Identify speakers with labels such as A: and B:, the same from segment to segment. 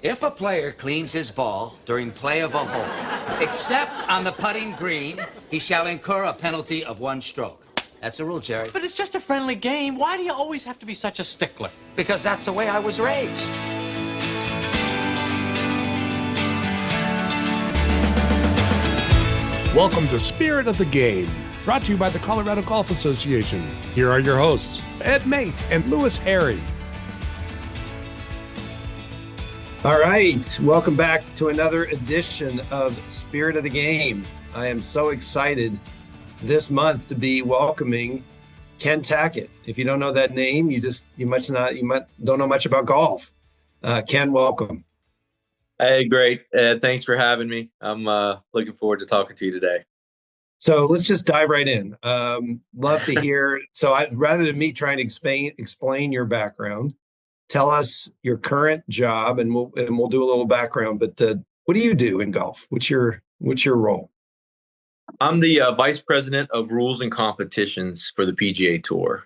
A: If a player cleans his ball during play of a hole, except on the putting green, he shall incur a penalty of 1 stroke. That's a rule, Jerry.
B: But it's just a friendly game. Why do you always have to be such a stickler?
A: Because that's the way I was raised.
C: Welcome to Spirit of the Game, brought to you by the Colorado Golf Association. Here are your hosts, Ed Mate and Lewis Harry.
D: All right, welcome back to another edition of Spirit of the Game. I am so excited this month to be welcoming Ken Tackett. If you don't know that name, you don't know much about golf. Ken, welcome.
E: Hey, great. Thanks for having me. I'm looking forward to talking to you today.
D: So let's just dive right in. Love to hear. So rather than me trying to explain your background, tell us your current job, and we'll do a little background. But what do you do in golf? What's your role?
E: I'm the vice president of rules and competitions for the PGA Tour.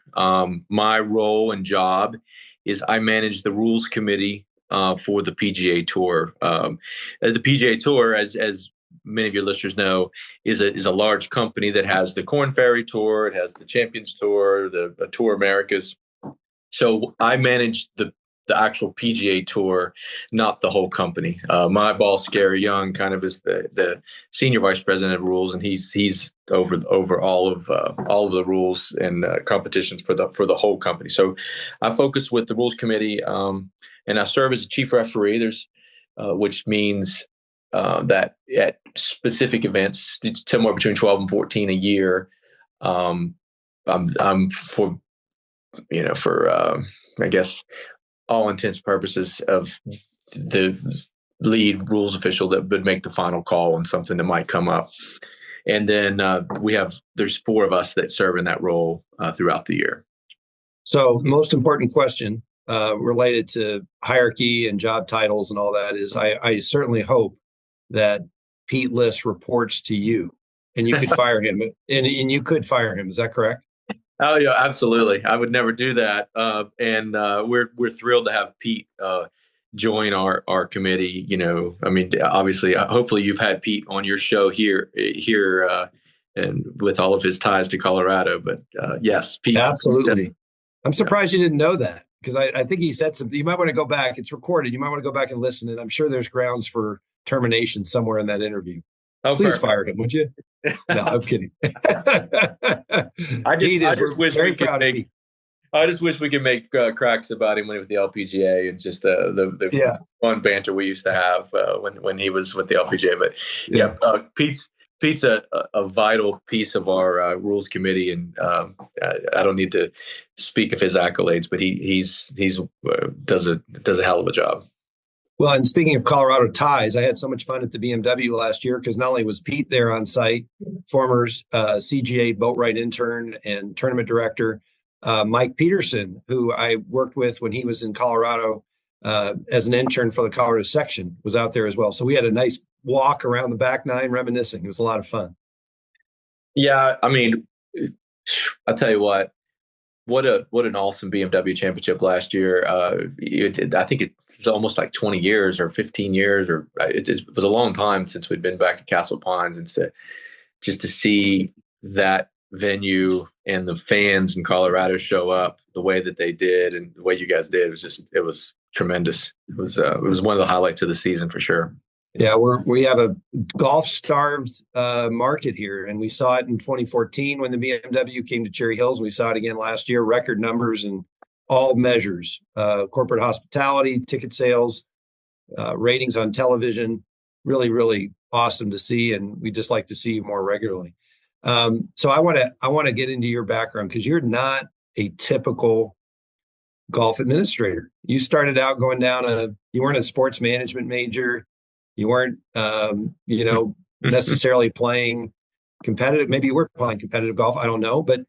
E: My role and job is I manage the rules committee for the PGA Tour. The PGA Tour, as many of your listeners know, is a large company that has the Korn Ferry Tour, it has the Champions Tour, the Tour Americas. So I manage the actual PGA Tour, not the whole company. My boss, Gary Young, kind of is the senior vice president of rules, and he's over all of the rules and competitions for the whole company. So I focus with the rules committee, and I serve as a chief referee. There's which means that at specific events, it's somewhere between 12 and 14 a year. I'm for I guess all intents and purposes of the lead rules official that would make the final call on something that might come up. And then there's 4 of us that serve in that role throughout the year.
D: So the most important question related to hierarchy and job titles and all that is I certainly hope that Pete Liss reports to you and you could fire him and you could fire him. Is that correct?
E: Oh yeah, absolutely. I would never do that. And we're thrilled to have Pete join our committee. I mean, obviously, hopefully you've had Pete on your show here, and with all of his ties to Colorado. But yes, Pete.
D: Absolutely. I'm surprised you didn't know that, because I think he said something. You might want to go back. It's recorded. You might want to go back and listen. And I'm sure there's grounds for termination somewhere in that interview.
E: Oh,
D: please
E: perfect.
D: Fire him, would you? No, I'm kidding.
E: I just wish we could make cracks about him when he was with the LPGA, and just the fun banter we used to have when he was with the LPGA. But Pete's a vital piece of our rules committee, and I don't need to speak of his accolades, but he's does a hell of a job.
D: Well, and speaking of Colorado ties, I had so much fun at the BMW last year, because not only was Pete there on site, former CGA boatwright intern and tournament director, Mike Peterson, who I worked with when he was in Colorado as an intern for the Colorado section, was out there as well. So we had a nice walk around the back nine reminiscing. It was a lot of fun.
E: Yeah, I mean, I'll tell you what an awesome BMW championship last year. I think it was almost like 20 years or 15 years, or it was a long time since we'd been back to Castle Pines, and just to see that venue and the fans in Colorado show up the way that they did and the way you guys did, it was tremendous. It was one of the highlights of the season for sure.
D: Yeah, we have a golf-starved market here, and we saw it in 2014 when the BMW came to Cherry Hills. We saw it again last year, record numbers in all measures, corporate hospitality, ticket sales, ratings on television. Really, really awesome to see, and we just like to see you more regularly. So I want to get into your background, because you're not a typical golf administrator. You started out going down you weren't a sports management major. You weren't, necessarily playing competitive. Maybe you were playing competitive golf. I don't know, but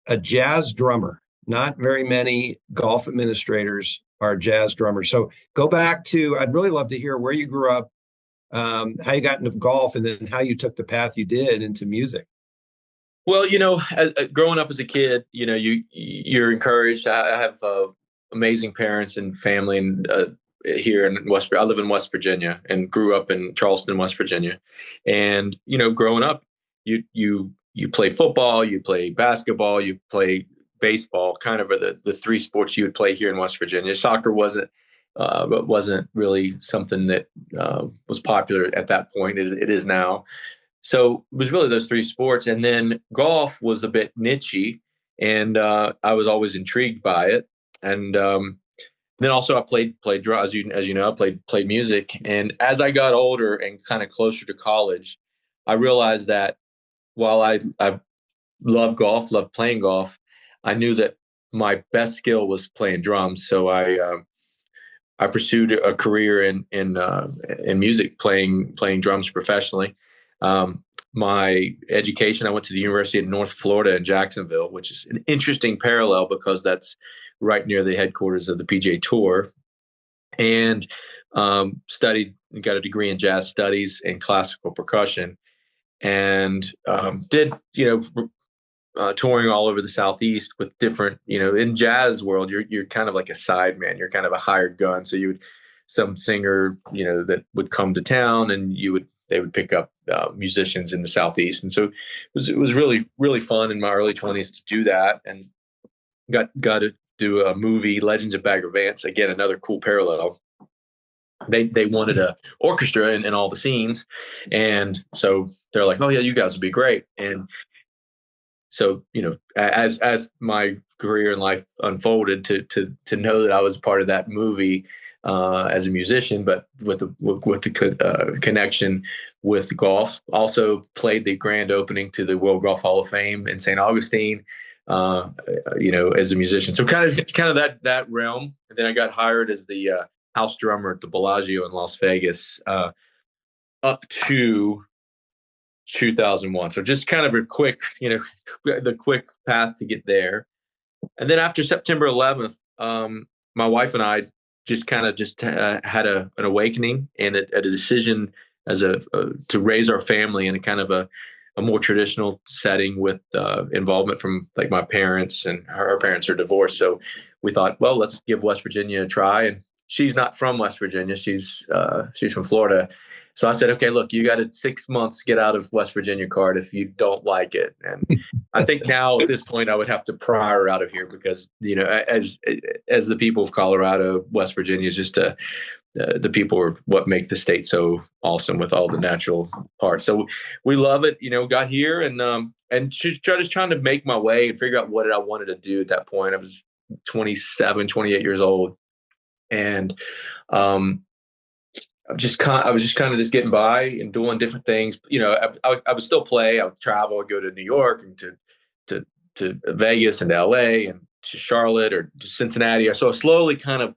D: a jazz drummer. Not very many golf administrators are jazz drummers. So go back to, I'd really love to hear where you grew up, how you got into golf, and then how you took the path you did into music.
E: Well, growing up as a kid, you're encouraged. I have amazing parents and family, and here in I live in West Virginia and grew up in Charleston, West Virginia. And, growing up, you play football, you play basketball, you play baseball, kind of are the three sports you would play here in West Virginia. Soccer wasn't really something that was popular at that point. It is now. So it was really those three sports. And then golf was a bit nichey, and I was always intrigued by it. And then also I played drums, as you know, I played music. And as I got older and kind of closer to college, I realized that while I love golf, love playing golf, I knew that my best skill was playing drums. So I pursued a career in music, playing drums professionally. My education, I went to the University of North Florida in Jacksonville, which is an interesting parallel because that's right near the headquarters of the PGA Tour, and got a degree in jazz studies and classical percussion, and did touring all over the Southeast with different, in jazz world, you're kind of like a sideman, you're kind of a hired gun. So some singer, that would come to town, and they would pick up musicians in the Southeast. And so it was really, really fun in my early 20s to do that, and got to do a movie, Legends of Bagger Vance. Again, another cool parallel. They wanted a orchestra in all the scenes. And so they're like, oh yeah, you guys would be great. And so, as my career in life unfolded, to know that I was part of that movie as a musician, but with the connection with golf. Also played the grand opening to the World Golf Hall of Fame in St. Augustine, as a musician. So kind of that realm. And then I got hired as the house drummer at the Bellagio in Las Vegas up to 2001. So just kind of a quick, the quick path to get there. And then after September 11th, my wife and I just had an awakening and a decision to raise our family in a kind of a more traditional setting with involvement from like my parents, and her parents are divorced. So we thought, well, let's give West Virginia a try. And she's not from West Virginia. She's from Florida. So I said, okay, look, you got 6 months to get out of West Virginia card if you don't like it. And I think now at this point, I would have to pry her out of here because, as the people of Colorado, West Virginia is just the people are what make the state so awesome with all the natural parts. So we love it, got here and just trying to make my way and figure out what I wanted to do at that point. I was 27, 28 years old. And, I was just kind of getting by and doing different things. I would still play. I would travel, I'd go to New York and to Vegas and to LA and to Charlotte or to Cincinnati. So I slowly kind of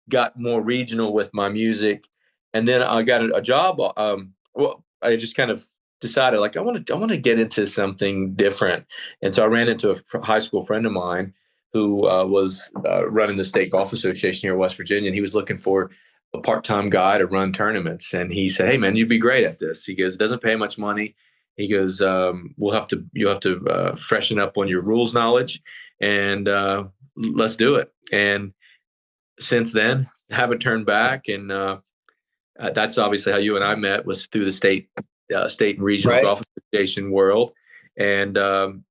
E: got more regional with my music. And then I got a job. I just kind of decided like, I want to get into something different. And so I ran into a high school friend of mine who was running the State Golf Association here in West Virginia. And he was looking for a part-time guy to run tournaments. And he said, hey man, you'd be great at this. He goes, it doesn't pay much money. He goes, you'll have to freshen up on your rules knowledge and let's do it. And since then, haven't turned back. And that's obviously how you and I met, was through the state and regional golf association world. And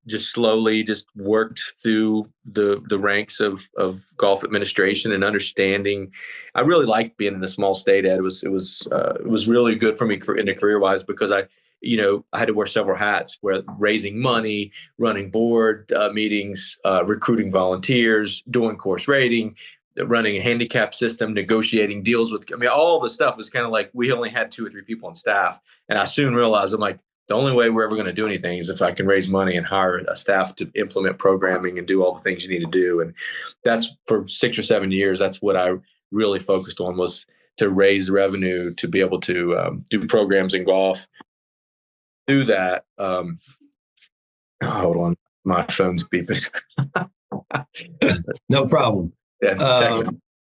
E: just slowly just worked through the ranks of golf administration and understanding. I really liked being in a small state, Ed. It was really good for me in a career wise, because I had to wear several hats, where raising money, running board meetings, recruiting volunteers, doing course rating, running a handicap system, negotiating deals with, all the stuff was kind of like, we only had 2 or 3 people on staff. And I soon realized, I'm like, the only way we're ever going to do anything is if I can raise money and hire a staff to implement programming and do all the things you need to do. And that's for 6 or 7 years. That's what I really focused on, was to raise revenue, to be able to do programs in golf. Do that. Hold on. My phone's beeping.
D: No problem.
E: Yeah.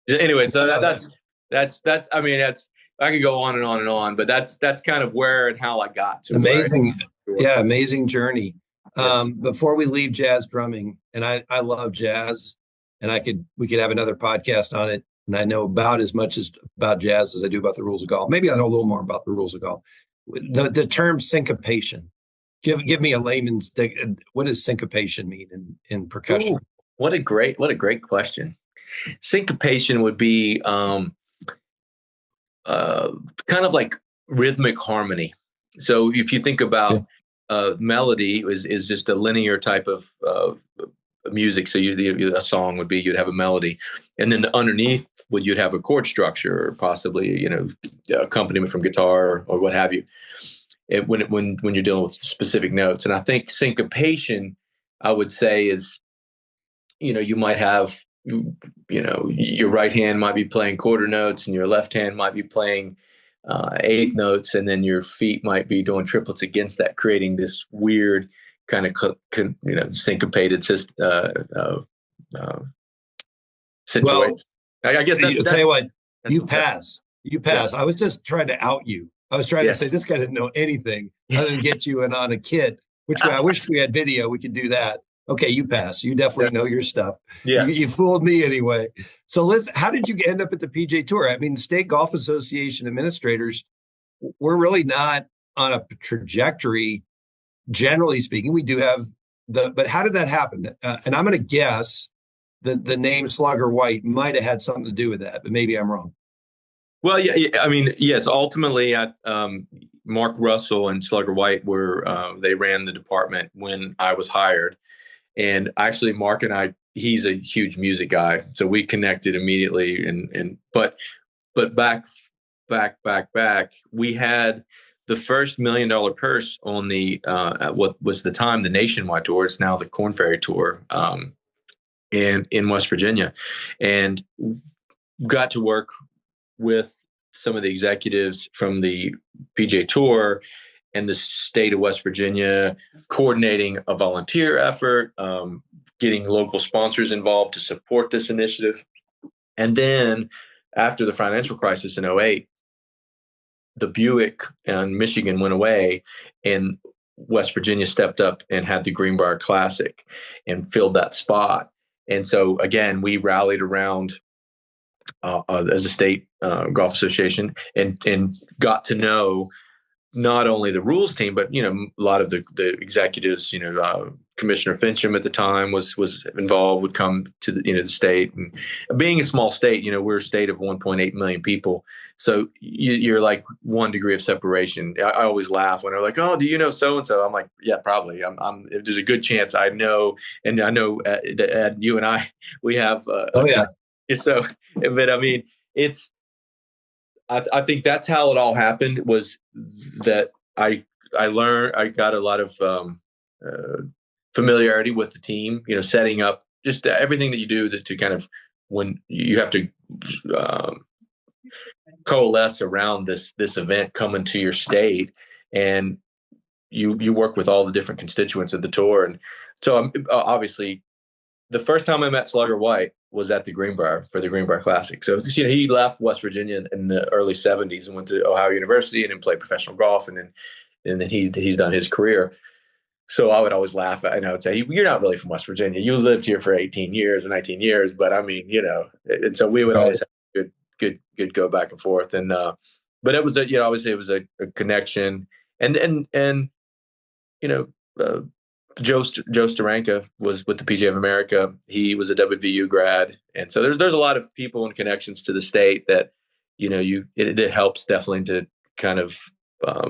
E: Anyway, so that's I could go on and on and on, but that's kind of where and how I got to
D: amazing. Amazing journey.
E: Yes.
D: Before we leave jazz drumming, and I love jazz, and we could have another podcast on it. and I know about as much about jazz as I do about the rules of golf. Maybe I know a little more about the rules of golf. The term syncopation. Give me a layman's. What does syncopation mean in percussion?
E: Ooh, what a great question. Syncopation would be kind of like rhythmic harmony. So if you think about melody is just a linear type of music. So a song would be, you'd have a melody, and then underneath you'd have a chord structure, or possibly, accompaniment from guitar or what have you. When you're dealing with specific notes. And I think syncopation, I would say, is, you might have, your right hand might be playing quarter notes and your left hand might be playing eighth notes, and then your feet might be doing triplets against that, creating this weird kind of syncopated situation.
D: Well,
E: I guess
D: I'll tell you what, you pass.
E: Yeah.
D: I was just trying to out you. I was trying to say this guy didn't know anything other than get you in on a kit, which I wish we had video. We could do that. Okay, you pass. You definitely know your stuff.
E: Yes.
D: You fooled me anyway. So Liz, how did you end up at the PGA Tour? I mean, State Golf Association administrators, we're really not on a trajectory, generally speaking. We do have but how did that happen? And I'm going to guess that the name Slugger White might have had something to do with that, but maybe I'm wrong.
E: Well, yeah, I mean, yes, ultimately, Mark Russell and Slugger White they ran the department when I was hired. And actually, Mark and I, he's a huge music guy, so we connected immediately. But back, we had the first $1 million purse on the what was the time the Nationwide Tour. It's now the Korn Ferry Tour, and in West Virginia, and got to work with some of the executives from the PGA Tour and the state of West Virginia, coordinating a volunteer effort, getting local sponsors involved to support this initiative. And then after the financial crisis in 2008, the Buick and Michigan went away, and West Virginia stepped up and had the Greenbrier Classic and filled that spot. And so, again, we rallied around as a state golf association and got to know not only the rules team, but, a lot of the executives, Commissioner Fincham at the time was involved, would come to the state. And being a small state, we're a state of 1.8 million people. So you're like 1 degree of separation. I always laugh when they're like, "Oh, do you know so-and-so?" I'm like, "Yeah, probably. There's a good chance I know." And I know that you and I, we have, so, but I mean, I think that's how it all happened, was that I got a lot of familiarity with the team, setting up just everything that you do to kind of, when you have to coalesce around this event coming to your state, and you work with all the different constituents of the tour. And so obviously the first time I met Slugger White was at the Greenbrier for the Greenbrier Classic. So, he left West Virginia in the early 70s and went to Ohio University and then played professional golf. And then he's done his career. So I would always laugh and I would say, "You're not really from West Virginia. You lived here for 18 years or 19 years. But I mean, and so we would always have good go back and forth. And, but it was obviously it was a connection. And Joe Steranka was with the PGA of America. He was a WVU grad. And so there's a lot of people and connections to the state that, it helps definitely to kind of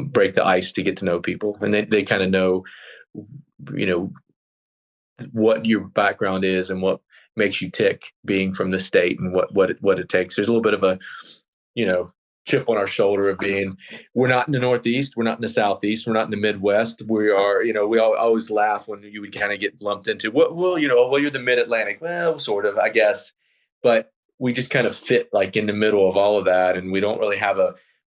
E: break the ice to get to know people. And they kind of know, what your background is and what makes you tick being from the state, and what it takes. There's a little bit of a, chip on our shoulder of being, we're not in the Northeast, we're not in the Southeast, we're not in the Midwest. We are, we always laugh when you would kind of get lumped into, well, you're the Mid-Atlantic. Well, sort of, I guess, but we just kind of fit like in the middle of all of that. And we don't really have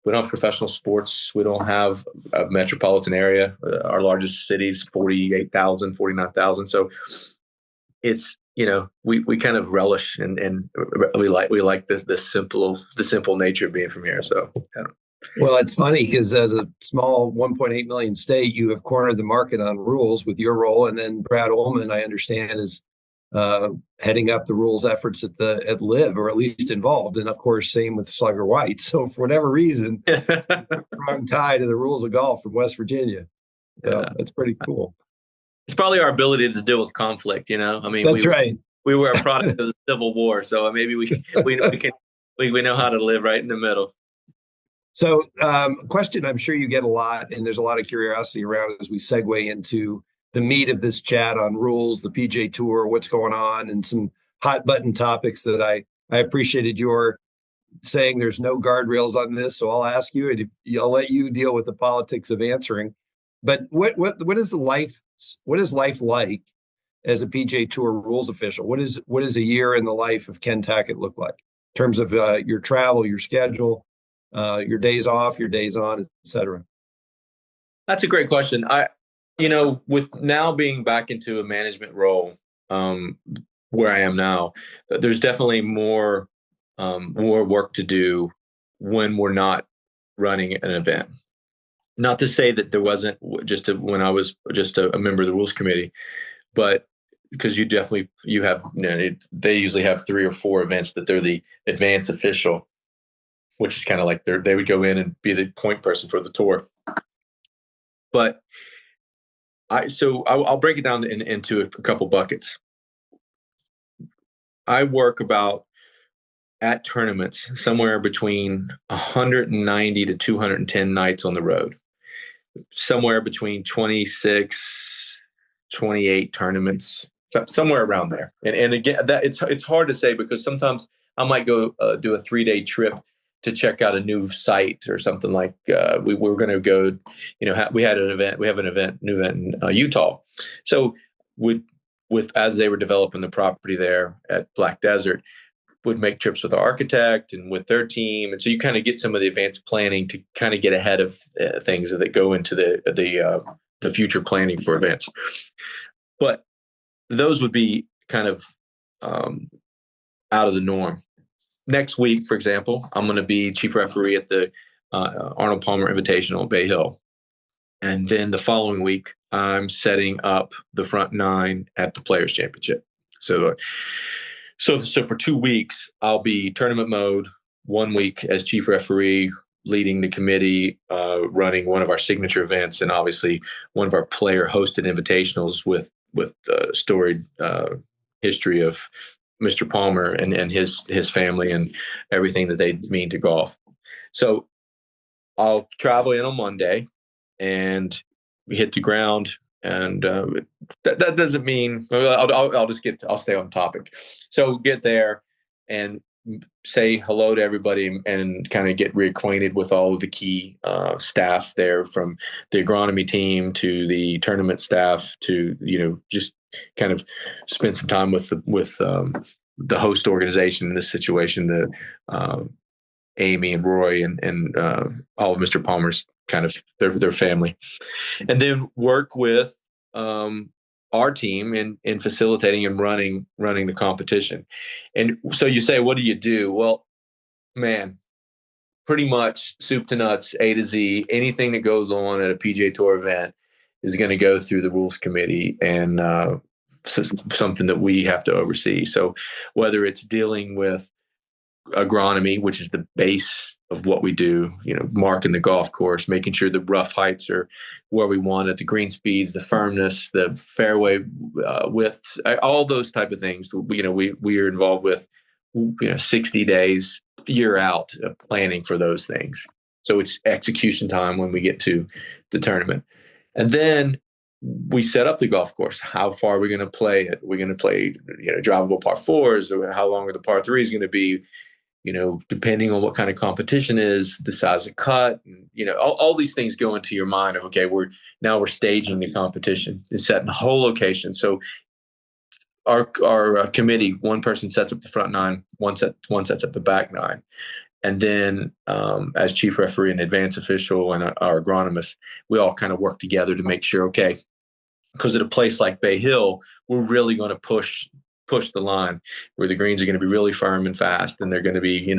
E: professional sports. We don't have a metropolitan area. Our largest city's 48,000, 49,000. So it's, we kind of relish and we like the simple nature of being from here. So, yeah.
D: Well, it's funny because as a small 1.8 million state, you have cornered the market on rules with your role. And then Brad Ullman, I understand, is heading up the rules efforts at Live, or at least involved. And of course, same with Slugger White. So for whatever reason, strong tie to the rules of golf from West Virginia. So that's pretty cool.
E: It's probably our ability to deal with conflict. I mean,
D: that's right.
E: We were a product of the Civil War, so maybe we know how to live right in the middle.
D: So, a question I'm sure you get a lot, and there's a lot of curiosity around as we segue into the meat of this chat on rules, the PGA Tour, what's going on, and some hot button topics that I appreciated your saying there's no guardrails on this. So I'll ask you, and I'll let you deal with the politics of answering. But what is life like as a PGA Tour rules official? What is a year in the life of Ken Tackett look like in terms of your travel, your schedule, your days off, your days on, et cetera?
E: That's a great question. With now being back into a management role, where I am now, there's definitely more work to do when we're not running an event. Not to say that there wasn't when I was just a member of the rules committee, but because you have, they usually have 3 or 4 events that they're the advance official, which is kind of like they would go in and be the point person for the tour. But I'll break it down into a couple buckets. I work at tournaments somewhere between 190 to 210 nights on the road, somewhere between 26, 28 tournaments, somewhere around there. And again, that it's hard to say because sometimes I might go do a 3-day trip to check out a new site or something like we were going to go, we have an event in Utah. So as they were developing the property there at Black Desert, would make trips with the architect and with their team. And so you kind of get some of the advanced planning to kind of get ahead of things that go into the future planning for events. But those would be kind of out of the norm. Next week, for example, I'm going to be chief referee at the Arnold Palmer Invitational at Bay Hill. And then the following week, I'm setting up the front 9 at the Players Championship. So for 2 weeks, I'll be tournament mode, 1 week as chief referee, leading the committee, running one of our signature events, and obviously one of our player-hosted invitationals with storied history of Mr. Palmer and his family and everything that they mean to golf. So I'll travel in on Monday and we hit the ground. And that doesn't mean I'll stay on topic. So get there and say hello to everybody and kind of get reacquainted with all of the key staff there, from the agronomy team to the tournament staff to, just kind of spend some time with the host organization in this situation, the Amy and Roy and all of Mr. Palmer's kind of their family, and then work with our team in facilitating and running the competition. And so you say, what do you do? Well, man, pretty much soup to nuts, A to Z, anything that goes on at a PGA Tour event is going to go through the rules committee and something that we have to oversee. So whether it's dealing with agronomy, which is the base of what we do, marking the golf course, making sure the rough heights are where we want it, the green speeds, the firmness, the fairway widths, all those type of things. We are involved with 60 days year out of planning for those things. So it's execution time when we get to the tournament. And then we set up the golf course. How far are we going to play it? We're going to play, drivable par 4s, or how long are the par 3s going to be? Depending on what kind of competition is, the size of cut, and, all these things go into your mind of, okay, we're staging the competition and setting the whole location. So our committee, one person sets up the front 9, one sets up the back 9. And then as chief referee and advance official and our agronomist, we all kind of work together to make sure, okay, because at a place like Bay Hill, we're really going to push the line where the greens are going to be really firm and fast, and they're going to be,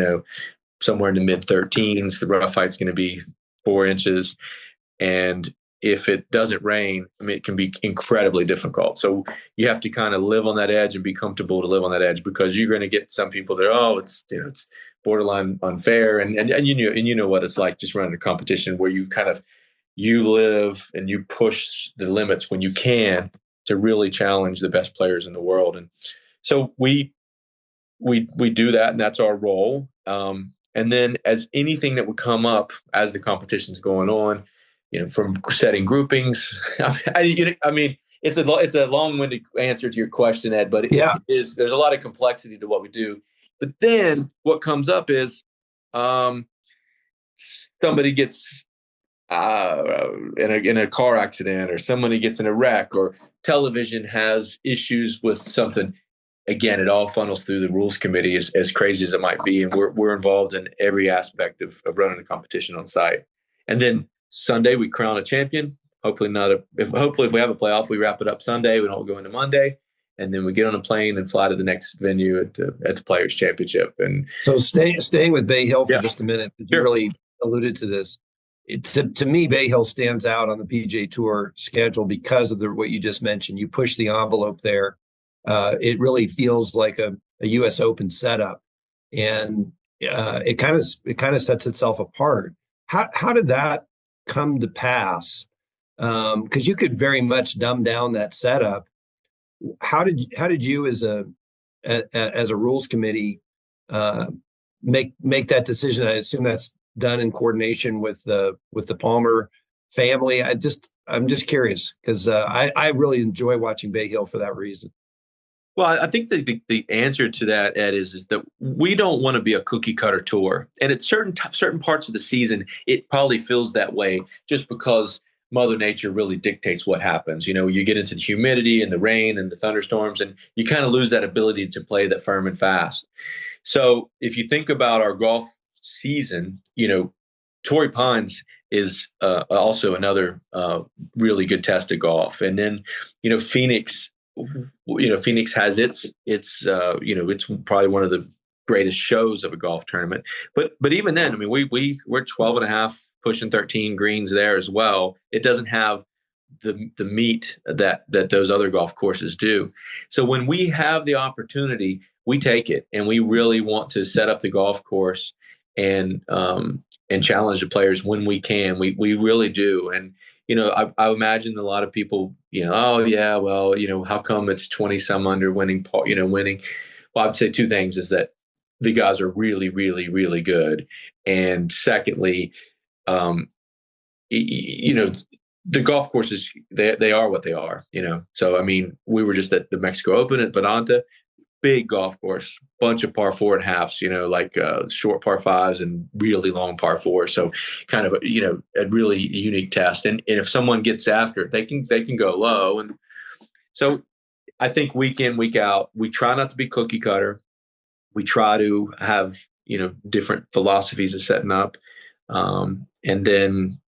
E: somewhere in the mid 13s. The rough height's going to be 4 inches, and if it doesn't rain, I mean, it can be incredibly difficult. So you have to kind of live on that edge and be comfortable to live on that edge, because you're going to get some people that, oh, it's, you know, it's borderline unfair. And you know what it's like just running a competition where you kind of, you live and you push the limits when you can to really challenge the best players in the world. And so we do that, and that's our role. And then as anything that would come up as the competition's going on, you know, from setting groupings, I mean, it's a long-winded answer to your question, Ed, but there's a lot of complexity to what we do. But then what comes up is somebody gets in a car accident, or somebody gets in a wreck, or television has issues with something. Again, it all funnels through the rules committee, as crazy as it might be. And we're involved in every aspect of running a competition on site. And then Sunday, we crown a champion. Hopefully if we have a playoff, we wrap it up Sunday. We don't go into Monday. And then we get on a plane and fly to the next venue at the Players Championship. And
D: so staying with Bay Hill for just a minute, you
E: Sure.
D: really alluded to this. To me, Bay Hill stands out on the PGA Tour schedule because of what you just mentioned. You push the envelope there. It really feels like a U.S. Open setup, and it kind of sets itself apart. How did that come to pass? Because you could very much dumb down that setup. How did you as a rules committee make that decision? I assume that's done in coordination with the Palmer family. I'm just curious, because I really enjoy watching Bay Hill for that reason.
E: Well, I think the answer to that, Ed, is that we don't want to be a cookie cutter tour. And at certain parts of the season, it probably feels that way just because Mother Nature really dictates what happens. You know, you get into the humidity and the rain and the thunderstorms, and you kind of lose that ability to play that firm and fast. So if you think about our golf season, you know, Torrey Pines is also another really good test of golf. And then, you know, Phoenix has its it's probably one of the greatest shows of a golf tournament. But even then, I mean, we're 12 and a half, pushing 13 greens there as well. It doesn't have the meat that those other golf courses do. So when we have the opportunity, we take it, and we really want to set up the golf course and challenge the players when we can. We really do. And you know, I imagine a lot of people, you know, oh yeah, well, you know, how come it's 20 some under winning? Well, I'd say two things: is that the guys are really, really, really good, and secondly, you know, the golf courses, they are what they are, you know. So I mean, we were just at the Mexico Open at Vedanta. Big golf course, bunch of par 4.5s, you know, like short par 5s and really long par 4s. So kind of, you know, a really unique test. And if someone gets after it, they can go low. And so I think week in, week out, we try not to be cookie cutter. We try to have, you know, different philosophies of setting up. And then,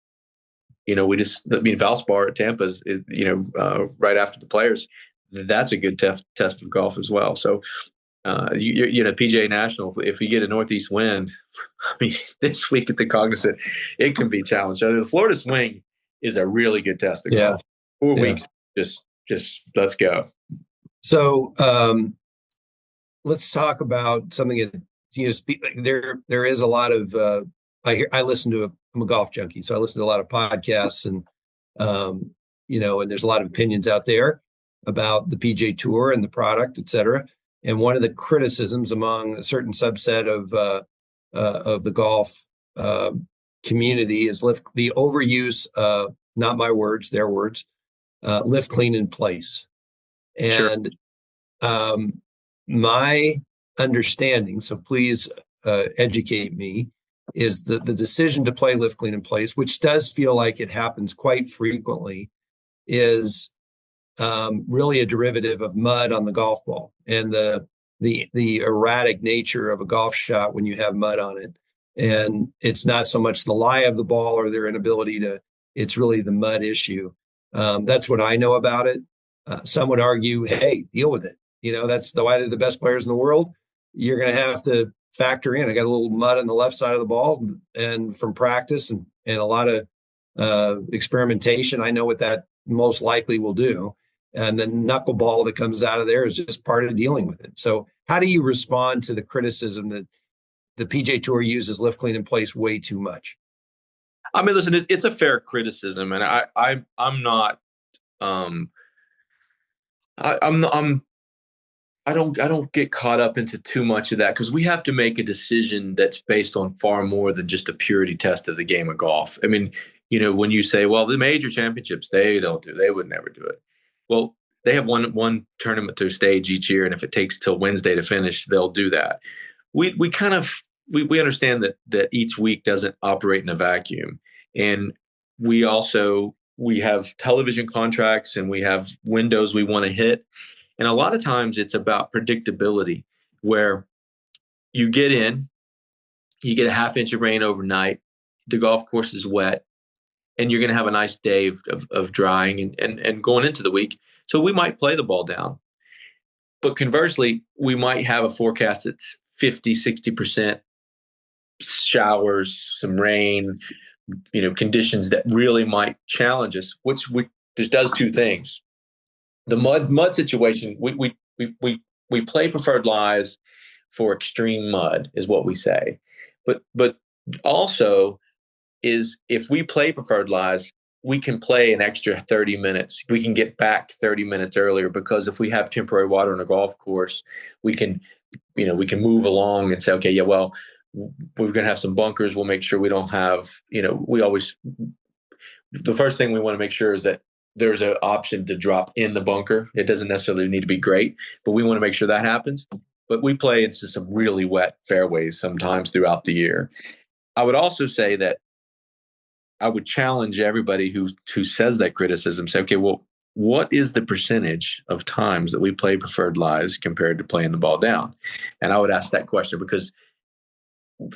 E: you know, Valspar at Tampa is you know, right after the Players. That's a good test of golf as well. So, you know, PGA National, if you get a northeast wind, I mean, this week at the Cognizant, it can be challenged. So the Florida swing is a really good test of golf. 4 weeks, just let's go.
D: So let's talk about something that, you know, there is a lot of I'm a golf junkie, so I listen to a lot of podcasts, and you know, and there's a lot of opinions out there about the PGA Tour and the product, et cetera. And one of the criticisms among a certain subset of the golf community is the overuse, not my words, their words, lift, clean, in place. And my understanding, so please educate me, is the decision to play lift, clean, in place, which does feel like it happens quite frequently, is really a derivative of mud on the golf ball and the erratic nature of a golf shot when you have mud on it. And it's not so much the lie of the ball or their inability it's really the mud issue. That's what I know about it. Some would argue, hey, deal with it. You know, that's why they're the best players in the world. You're going to have to factor in. I got a little mud on the left side of the ball and from practice and a lot of experimentation. I know what that most likely will do. And the knuckleball that comes out of there is just part of dealing with it. So how do you respond to the criticism that the PGA Tour uses lift, clean, and place way too much?
E: I mean, listen, it's a fair criticism, and I'm not I'm I don't get caught up into too much of that because we have to make a decision that's based on far more than just a purity test of the game of golf. I mean, when you say, well, the major championships, they would never do it. Well, they have one tournament to stage each year, and if it takes till Wednesday to finish, they'll do that. We kind of we understand that each week doesn't operate in a vacuum, and we have television contracts and we have windows we want to hit. And a lot of times it's about predictability, where you get a half inch of rain overnight, the golf course is wet, and you're going to have a nice day of drying and going into the week. So we might play the ball down. But conversely, we might have a forecast that's 50, 60% showers, some rain, conditions that really might challenge us, which just does two things. The mud situation, we play preferred lies for extreme mud, is what we say. But also is if we play preferred lies, we can play an extra 30 minutes. We can get back 30 minutes earlier because if we have temporary water on a golf course, we can move along and say, okay, yeah, well, we're going to have some bunkers. We'll make sure we don't have, the first thing we want to make sure is that there's an option to drop in the bunker. It doesn't necessarily need to be great, but we want to make sure that happens. But we play into some really wet fairways sometimes throughout the year. I would also say that I would challenge everybody who says that criticism, say, okay, well, what is the percentage of times that we play preferred lies compared to playing the ball down? And I would ask that question because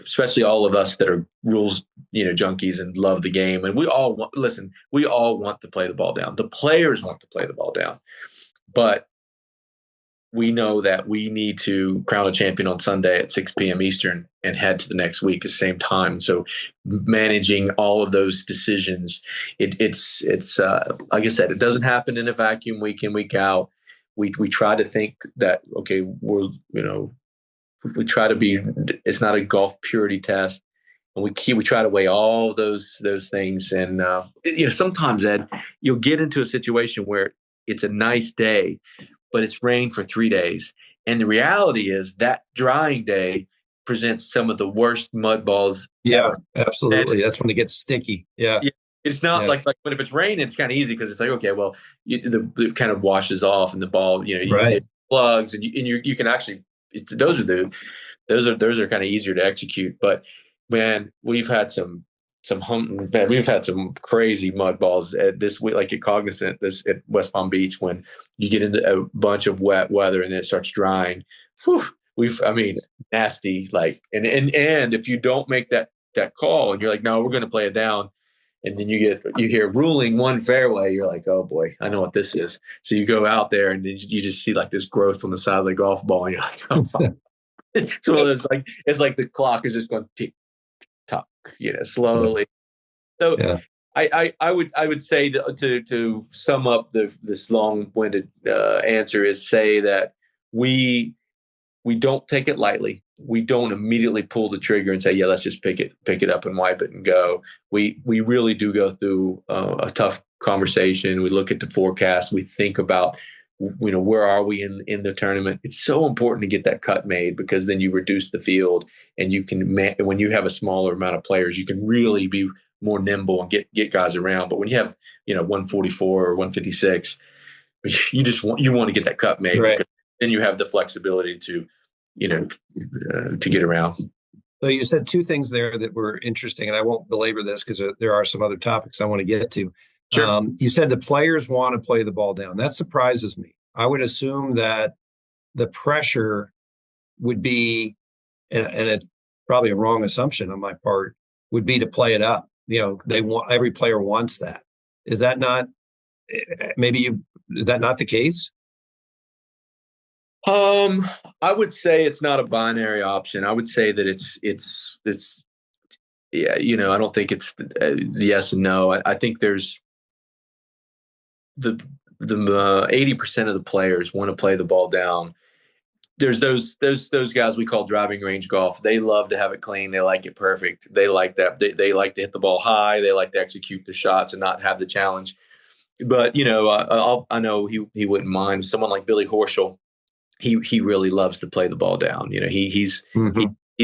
E: especially all of us that are rules, junkies and love the game. And we all want to play the ball down. The players want to play the ball down, but we know that we need to crown a champion on Sunday at 6 p.m. Eastern and head to the next week at the same time. So managing all of those decisions, it's like I said, it doesn't happen in a vacuum week in, week out. We try to think that, okay, we try to be, it's not a golf purity test. And we try to weigh all those things. And, sometimes, Ed, you'll get into a situation where it's a nice day, but it's rained for 3 days. And the reality is that drying day presents some of the worst mud balls.
D: Yeah, absolutely. That's when it gets sticky. Yeah.
E: It's not like but if it's raining, it's kind of easy because it's like, okay, well, it kind of washes off and the ball, it plugs and you can actually, those are kind of easier to execute. But man, we've had some crazy mud balls this week, like at Cognizant, at West Palm Beach, when you get into a bunch of wet weather and then it starts drying. Whew, nasty. Like, and if you don't make that call and you're like, no, we're going to play it down. And then you hear ruling one fairway, you're like, oh boy, I know what this is. So you go out there and you just see like this growth on the side of the golf ball, and you're like, oh. So it's like the clock is just going tick tock, slowly. So yeah. I would say to sum up this long-winded answer is say that we don't take it lightly. We don't immediately pull the trigger and say, yeah, let's just pick it up and wipe it and go. We really do go through a tough conversation. We look at the forecast. We think about, where are we in the tournament? It's so important to get that cut made because then you reduce the field and you can, when you have a smaller amount of players, you can really be more nimble and get guys around. But when you have, 144 or 156, you want to get that cut made.
D: Right.
E: Because then you have the flexibility to get around.
D: So you said two things there that were interesting, and I won't belabor this because there are some other topics I want to get to.
E: Sure.
D: You said the players want to play the ball down. That surprises me. I would assume that the pressure would be, and it's probably a wrong assumption on my part, would be to play it up. Every player wants that. Is that not? Is that not the case?
E: I would say it's not a binary option. I would say that it's yeah, I don't think it's yes and no. I think there's the 80% of the players want to play the ball down. There's those guys we call driving range golf. They love to have it clean. They like it perfect. They like that. They like to hit the ball high. They like to execute the shots and not have the challenge. But I know he wouldn't mind. Someone like Billy Horschel, he really loves to play the ball down. He's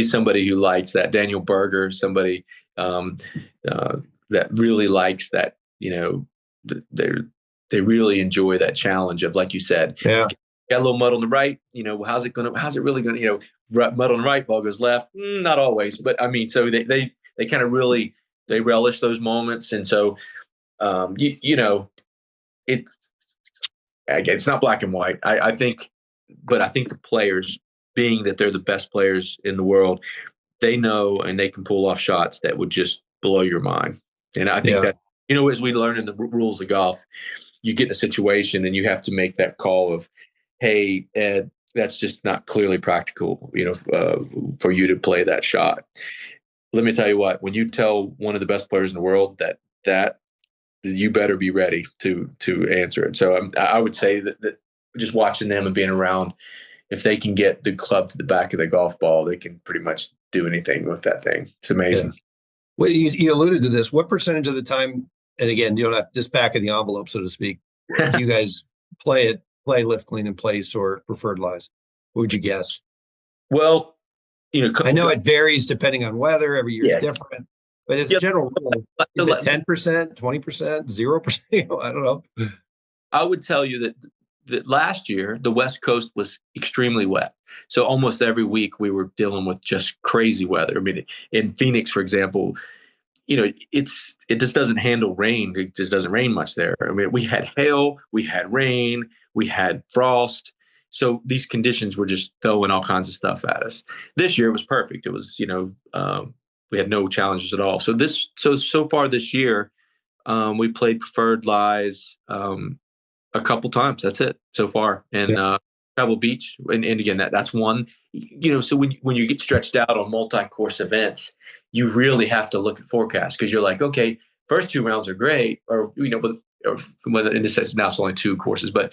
E: somebody who likes that. Daniel Berger, somebody that really likes that. They really enjoy that challenge of, like you said,
D: Yeah.
E: got a little mud on the right. How's it really going to, mud on the right, ball goes left. Not always, but I mean, so they kind of really, they relish those moments. And so, it's not black and white. I think the players, being that they're the best players in the world, they know and they can pull off shots that would just blow your mind. And I think that, as we learn in the rules of golf, you get in a situation and you have to make that call of, hey, Ed, that's just not clearly practical, for you to play that shot. Let me tell you what, when you tell one of the best players in the world that you better be ready to answer it. So I would say that just watching them and being around, if they can get the club to the back of the golf ball, they can pretty much do anything with that thing. It's amazing.
D: Yeah. Well, you alluded to this. What percentage of the time, and again, you don't have just back of the envelope, so to speak, do you guys play lift, clean, in place, or preferred lies? What would you guess?
E: Well,
D: I know it varies depending on weather. Every year is different. But as a general rule, is it 10%, 20%, 0%? I don't know.
E: I would tell you that last year, the West Coast was extremely wet. So almost every week we were dealing with just crazy weather. I mean, in Phoenix, for example, it just doesn't handle rain. It just doesn't rain much there. I mean, we had hail, we had rain, we had frost. So these conditions were just throwing all kinds of stuff at us. This year it was perfect. It was, we had no challenges at all. So far this year, we played preferred lies a couple times. That's it so far. And Pebble Beach, and again, that's one. So when you get stretched out on multi-course events, you really have to look at forecasts, because you're like, okay, first two rounds are great, or in this sense now it's only two courses, but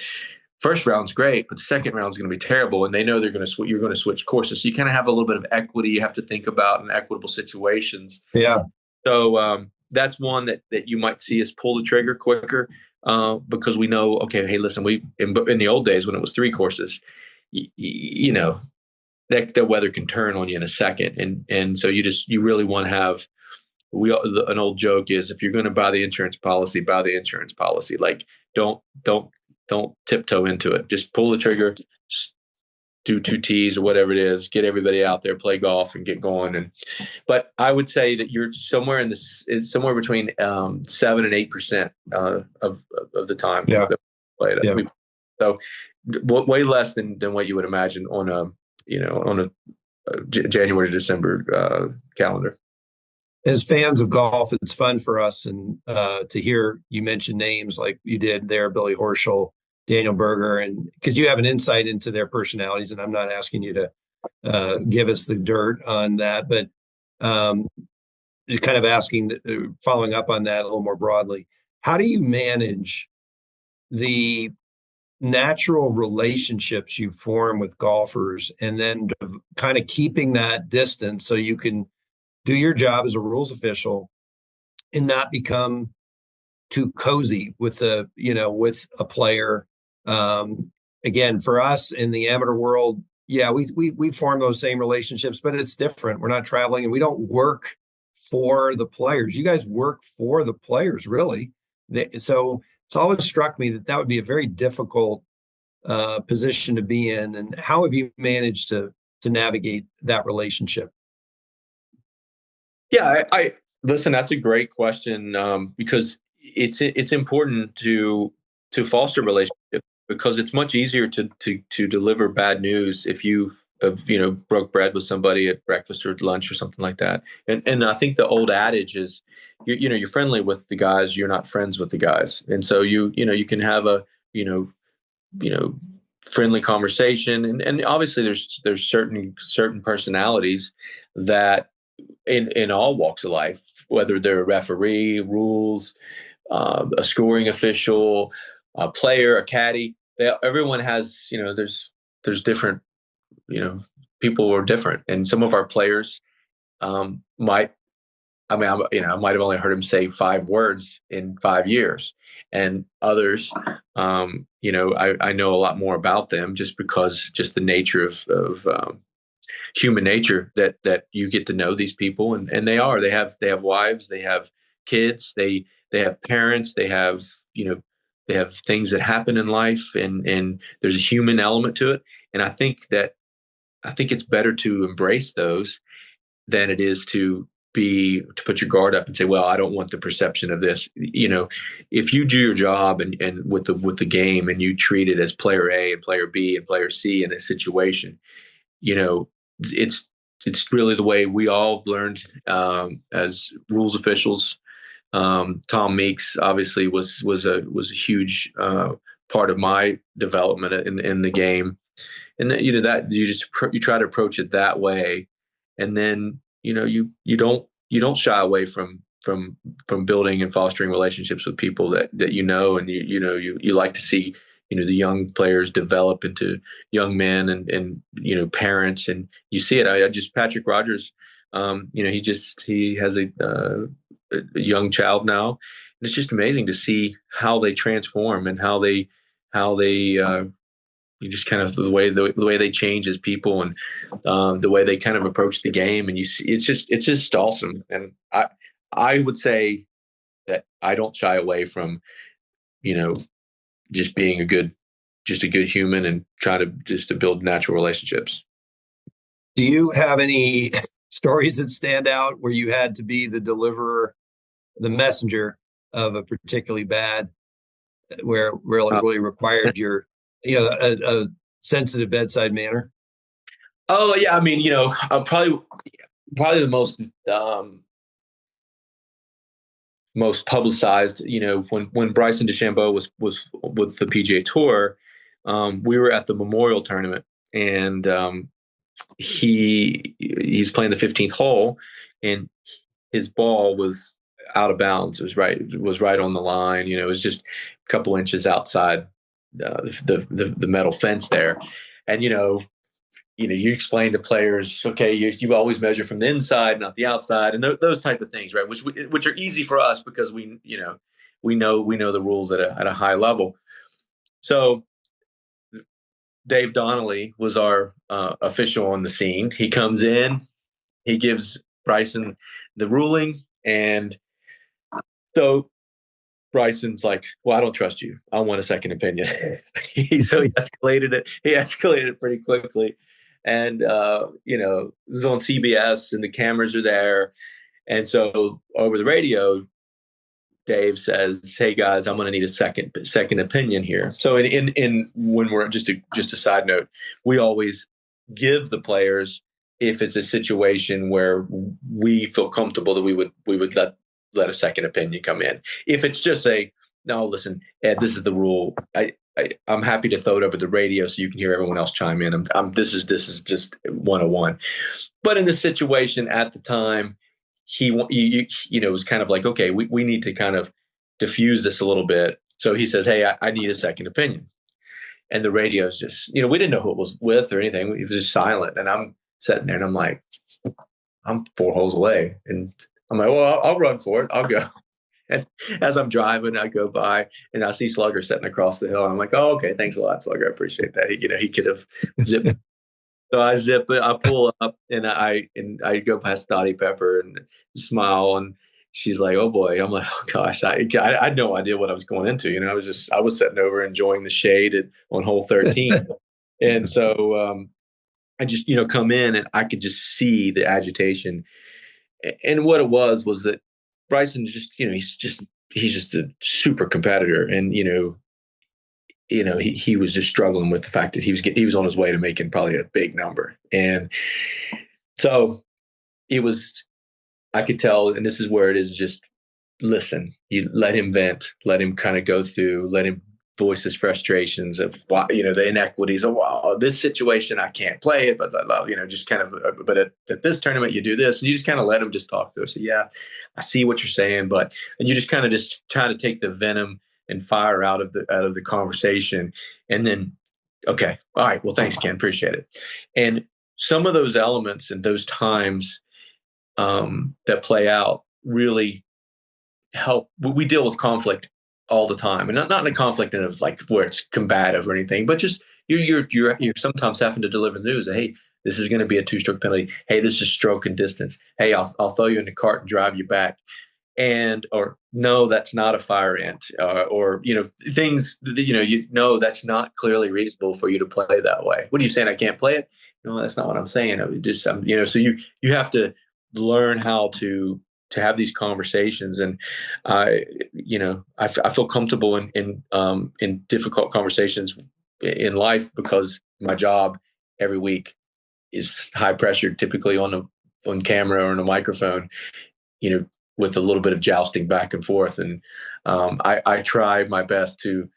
E: first round's great, but the second round's going to be terrible, and they know you're going to switch courses. So you kind of have a little bit of equity you have to think about in equitable situations.
D: Yeah.
E: So that's one that you might see us pull the trigger quicker, because we know, okay, hey, listen, in the old days when it was three courses, that the weather can turn on you in a second, and so you really want to have. An old joke is, if you're going to buy the insurance policy, buy the insurance policy. Like, don't tiptoe into it. Just pull the trigger, do two tees or whatever it is, get everybody out there, play golf, and get going. But I would say that you're somewhere it's somewhere between 7% and 8% of the time.
D: Yeah.
E: That we play it.
D: Yeah.
E: So way less than what you would imagine on a January to December calendar.
D: As fans of golf, it's fun for us and to hear you mention names like you did there, Billy Horschel, Daniel Berger, and because you have an insight into their personalities, and I'm not asking you to give us the dirt on that, but you're kind of asking, following up on that a little more broadly, how do you manage the natural relationships you form with golfers, and then kind of keeping that distance so you can do your job as a rules official and not become too cozy with with a player. Again, for us in the amateur world, we form those same relationships, but it's different. We're not traveling and we don't work for the players. You guys work for the players, really. So it's always struck me that would be a very difficult position to be in. And how have you managed to navigate that relationship?
E: Yeah, I listen. That's a great question, because it's important to foster relationships, because it's much easier to deliver bad news if you've broke bread with somebody at breakfast or lunch or something like that. And I think the old adage is, you're friendly with the guys, you're not friends with the guys. And so you can have a friendly conversation, and obviously there's certain personalities that in all walks of life, whether they're a referee, rules, a scoring official, a player, a caddy. Everyone has, there's different, people are different, and some of our players might. I mean, I might have only heard him say 5 words in 5 years, and others, I know a lot more about them just the nature of human nature that you get to know these people, and they have wives, they have kids, they have parents, they have they have things that happen in life, and there's a human element to it, and I think it's better to embrace those than it is to put your guard up and say, well, I don't want the perception of this. If you do your job and with the game, and you treat it as player A and player B and player C in a situation, it's really the way we all learned as rules officials. Tom Meeks obviously was a huge part of my development in the game, and that you try to approach it that way, and then you don't shy away from building and fostering relationships with people that and you like to see the young players develop into young men and parents, and you see it. I just Patrick Rogers, he has a young child now, and it's just amazing to see how they transform and how they you just kind of the way they change as people, and the way they kind of approach the game, and you see it's just awesome. And I would say that I don't shy away from just being a good human and try to build natural relationships.
D: Do you have any stories that stand out where you had to be the deliverer, the messenger of a particularly bad, where really required your a sensitive bedside manner?
E: Oh yeah, I mean, probably the most publicized. When Bryson DeChambeau was with the PGA Tour, we were at the Memorial Tournament, and he's playing the 15th hole, and his ball was out of bounds. It was right on the line. It was just a couple inches outside the metal fence there, and you explain to players, okay, you always measure from the inside, not the outside, and those type of things, right? Which are easy for us because we know the rules at a high level. So Dave Donnelly was our official on the scene. He comes in, he gives Bryson the ruling, and so Bryson's like, well, I don't trust you. I want a second opinion. So he escalated it. He escalated it pretty quickly. And, it was on CBS and the cameras are there. And so over the radio, Dave says, hey guys, I'm going to need a second opinion here. So in when we're just a side note, we always give the players, if it's a situation where we feel comfortable, that we would let a second opinion come in. If it's just no, listen, Ed, this is the rule. I'm happy to throw it over the radio so you can hear everyone else chime in. This is just 101. But in this situation at the time, he was kind of like, okay, we need to kind of diffuse this a little bit. So he says, hey, I need a second opinion. And the radio's just, we didn't know who it was with or anything. It was just silent. And I'm sitting there and I'm like, I'm 4 holes away. And I'm like, well, I'll run for it. I'll go. And as I'm driving, I go by and I see Slugger sitting across the hill. And I'm like, oh, okay, thanks a lot, Slugger. I appreciate that. He could have zipped. So I zip it. I pull up and I go past Dottie Pepper and smile. And she's like, oh boy. I'm like, oh gosh, I had no idea what I was going into. I was sitting over enjoying the shade on hole 13. And so I just, come in and I could just see the agitation. And what it was that Bryson just, he's just a super competitor. And, he was just struggling with the fact that he was on his way to making probably a big number. And so I could tell, and this is where it is, just listen, you let him vent, let him kind of go through, let him voice his frustrations of why, the inequities of, wow, this situation I can't play it, but just kind of, but at this tournament you do this, and you just kind of let him just talk through it. So yeah, I see what you're saying, and you just kind of just try to take the venom and fire out of the conversation, and then, okay, all right, well, thanks, Ken, appreciate it. And some of those elements and those times that play out really help. We deal with conflict all the time, and not in a conflict of like where it's combative or anything, but just you're sometimes having to deliver news. Hey, this is going to be a 2-stroke penalty. Hey, this is stroke and distance. Hey, I'll throw you in the cart and drive you back. Or no, that's not a fire ant, or things that, that's not clearly reasonable for you to play that way. What are you saying? I can't play it? No, that's not what I'm saying. So you have to learn how to have these conversations, and I feel comfortable in difficult conversations in life because my job every week is high pressure, typically on camera or on a microphone, with a little bit of jousting back and forth. And I try my best to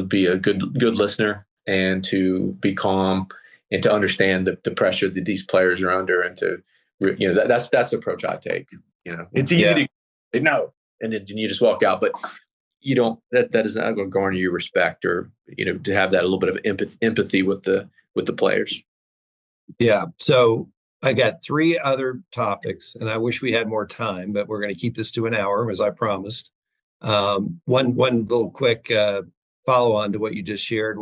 E: be a good listener and to be calm and to understand the pressure that these players are under, and to, that's the approach I take. It's easy to say no, and then you just walk out, but you don't, that is not going to garner your respect, or, to have that a little bit of empathy with the players.
D: Yeah. So I got 3 other topics, and I wish we had more time, but we're going to keep this to an hour as I promised. One little quick follow on to what you just shared.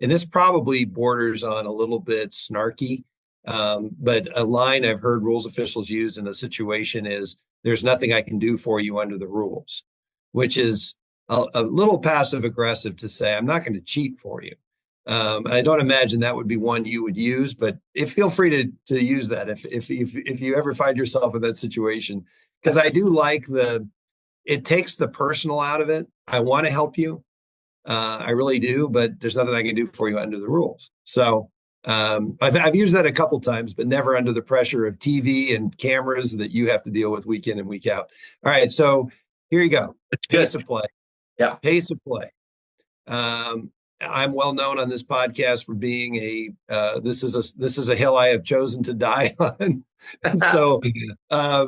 D: And this probably borders on a little bit snarky, but a line I've heard rules officials use in a situation is, "There's nothing I can do for you under the rules," which is a little passive aggressive to say, "I'm not going to cheat for you." I don't imagine that would be one you would use, but feel free to use that if you ever find yourself in that situation, because I do like it takes the personal out of it. I want to help you. I really do, but there's nothing I can do for you under the rules. So I've used that a couple times, but never under the pressure of TV and cameras that you have to deal with week in and week out. All right, so here you go. Pace of play.
E: Yeah.
D: Pace of play. I'm well known on this podcast for being this is a hill I have chosen to die on. So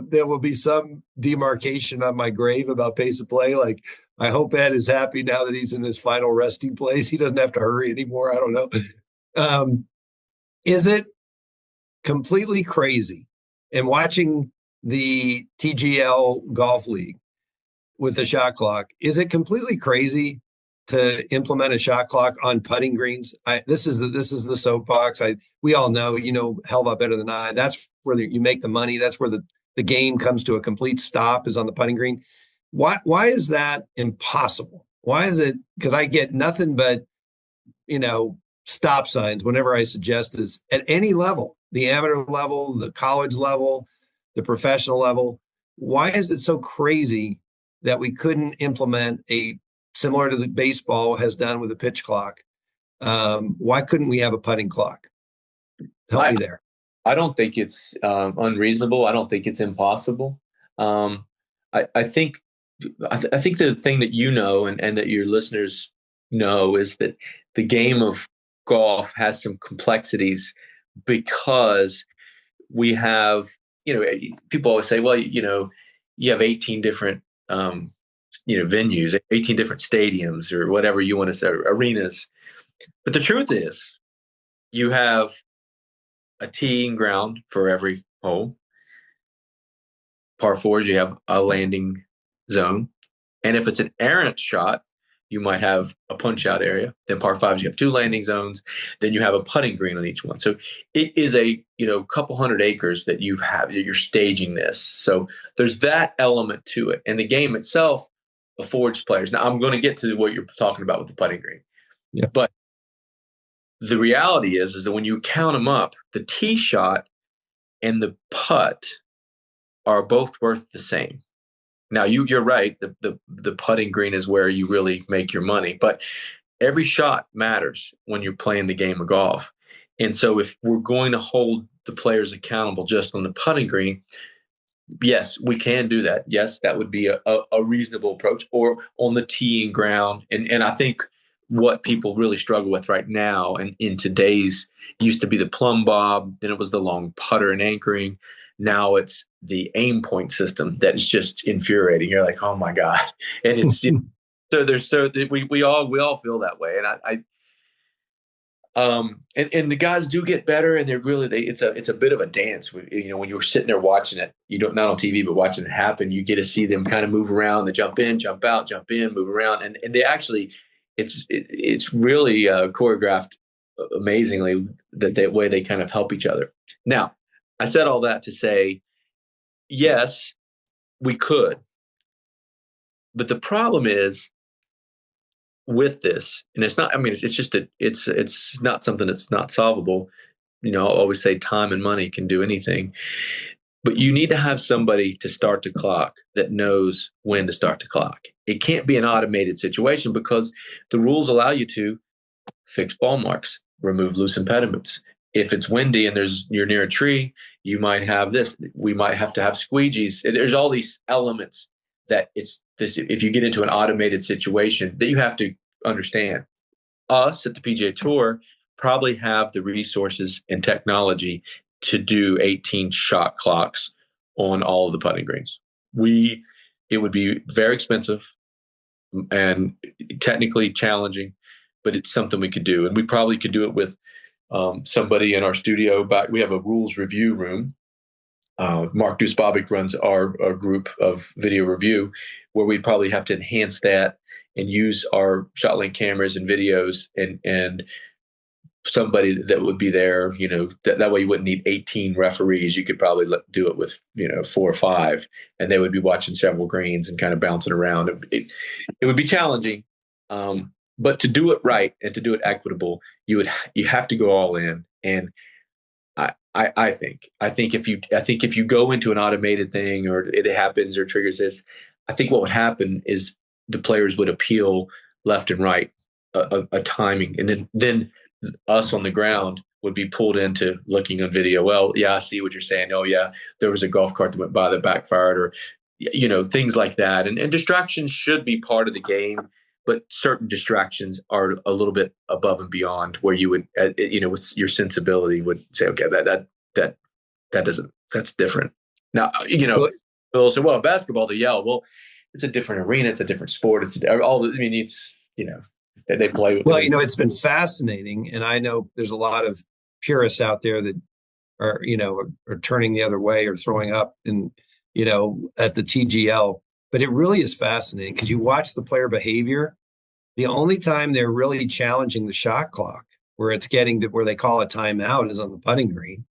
D: there will be some demarcation on my grave about pace of play. Like, I hope Ed is happy now that he's in his final resting place. He doesn't have to hurry anymore. I don't know. Is it completely crazy? And watching the TGL Golf League with the shot clock, is it completely crazy to implement a shot clock on putting greens? This is the soapbox. We all know, hell of a lot better than I. That's where you make the money. That's where the game comes to a complete stop, is on the putting green. Why is that impossible? Why is it? Because I get nothing but, stop signs whenever I suggest this at any level, the amateur level, the college level, the professional level. Why is it so crazy that we couldn't implement similar to the baseball has done with the pitch clock? Why couldn't we have a putting clock? Help me there.
E: I don't think it's unreasonable. I don't think it's impossible. I think the thing that and that your listeners know is that the game of golf has some complexities, because we have, people always say, well, you have 18 different venues, 18 different stadiums, or whatever you want to say, arenas. But the truth is, you have a teeing ground for every hole. Par fours, you have a landing zone. And if it's an errant shot, you might have a punch out area. Then par fives, you have 2 landing zones. Then you have a putting green on each one. So it is a couple hundred acres that you're staging this. So there's that element to it. And the game itself affords players. Now, I'm going to get to what you're talking about with the putting green.
D: Yeah.
E: But the reality is that when you count them up, the tee shot and the putt are both worth the same. Now, you're right. The putting green is where you really make your money. But every shot matters when you're playing the game of golf. And so if we're going to hold the players accountable just on the putting green, yes, we can do that. Yes, that would be a reasonable approach, or on the teeing ground. And I think what people really struggle with right now, and in today's, used to be the plumb bob, then it was the long putter and anchoring. Now it's the aim point system that is just infuriating. You're like, oh my God. And it's we all feel that way. And and the guys do get better, and it's a bit of a dance. When you're sitting there watching it, you don't, not on TV, but watching it happen, you get to see them kind of move around. They jump in, jump out, jump in, move around, and they actually, it's really choreographed amazingly, that way they kind of help each other. Now, I said all that to say, yes, we could, but the problem is with this, and it's not, I mean, it's just it's not something that's not solvable. I'll always say time and money can do anything, but you need to have somebody to start the clock that knows when to start the clock. It can't be an automated situation, because the rules allow you to fix ball marks, remove loose impediments. If it's windy and you're near a tree, you might have this. We might have to have squeegees. There's all these elements that if you get into an automated situation that you have to understand. Us at the PGA Tour probably have the resources and technology to do 18 shot clocks on all of the putting greens. It would be very expensive and technically challenging, but it's something we could do. And we probably could do it with somebody in our studio. We have a rules review room. Mark Dusbabic runs our group of video review, where we'd probably have to enhance that and use our ShotLink cameras and videos, and somebody that would be there, that way you wouldn't need 18 referees. You could probably do it with, 4 or 5, and they would be watching several greens and kind of bouncing around. It would be challenging. But to do it right and to do it equitable, you have to go all in. And I think if you go into an automated thing, or it happens or triggers this, I think what would happen is the players would appeal left and right a timing, and then us on the ground would be pulled into looking on video. Well, yeah, I see what you're saying. Oh yeah, there was a golf cart that went by that backfired, or things like that. And distractions should be part of the game, but certain distractions are a little bit above and beyond, where you would, with your sensibility would say, okay, that's different. Now, they'll say, well, basketball, they yell. Well, it's a different arena. It's a different sport. They play with.
D: Well, it's been fascinating. And I know there's a lot of purists out there that are turning the other way or throwing up at the TGL. But it really is fascinating, because you watch the player behavior. The only time they're really challenging the shot clock, where it's getting to where they call a timeout, is on the putting green.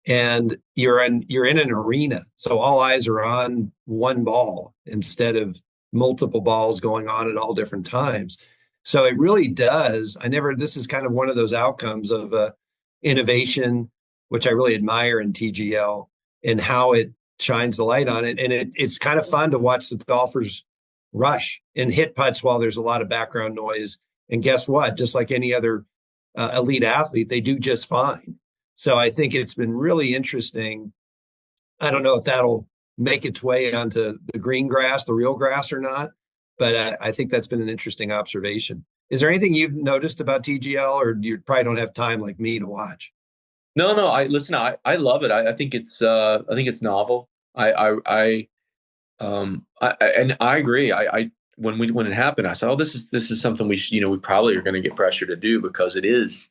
D: And you're in an arena, so all eyes are on one ball instead of multiple balls going on at all different times. So it really does. This is kind of one of those outcomes of innovation, which I really admire in TGL, and how it shines the light on it. And it's kind of fun to watch the golfers rush and hit putts while there's a lot of background noise. And guess what? Just like any other elite athlete, they do just fine. So I think it's been really interesting. I don't know if that'll make its way onto the green grass, the real grass, or not, but I think that's been an interesting observation. Is there anything you've noticed about TGL, or you probably don't have time like me to watch?
E: No. I love it. I think it's novel. And I agree. When it happened, I said, "Oh, this is something we probably are going to get pressure to do, because it is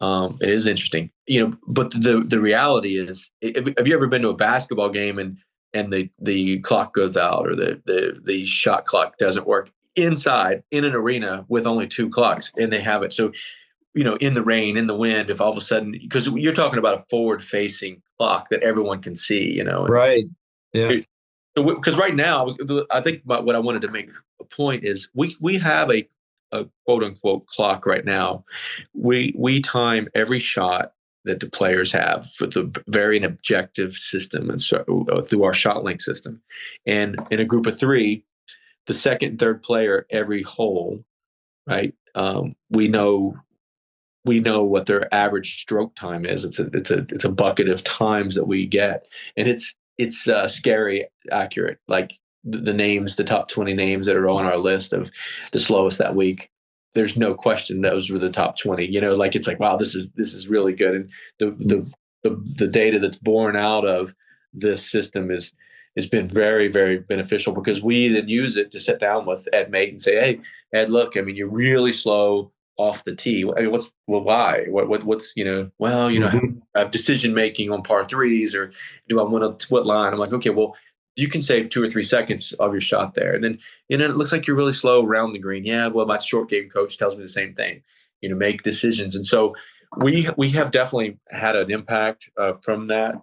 E: interesting." But the reality is, have you ever been to a basketball game and the clock goes out, or the shot clock doesn't work inside in an arena with only 2 clocks, and they have it so in the rain, in the wind, if all of a sudden, because you're talking about a forward-facing clock that everyone can see,
D: Right. Yeah.
E: Because right now, I think what I wanted to make a point is we have a quote unquote clock right now. We time every shot that the players have for the very objective system, and so through our ShotLink system. And in a group of 3, the second and third player every hole, right? We know what their average stroke time is. It's a bucket of times that we get, and it's it's scary accurate. Like the names, the top 20 names that are on our list of the slowest that week. There's no question those were the top 20. Like it's like, wow, this is really good. And the data that's born out of this system has been very, very beneficial, because we then use it to sit down with Ed Mate and say, hey, Ed, look, I mean, you're really slow off the tee. I mean, why? What's,
D: Mhm.
E: I have decision making on par threes, or do I want to split line? I'm like, okay, well, you can save 2 or 3 seconds of your shot there. And then, it looks like you're really slow around the green. Yeah, well, my short game coach tells me the same thing, make decisions. And so we have definitely had an impact from that.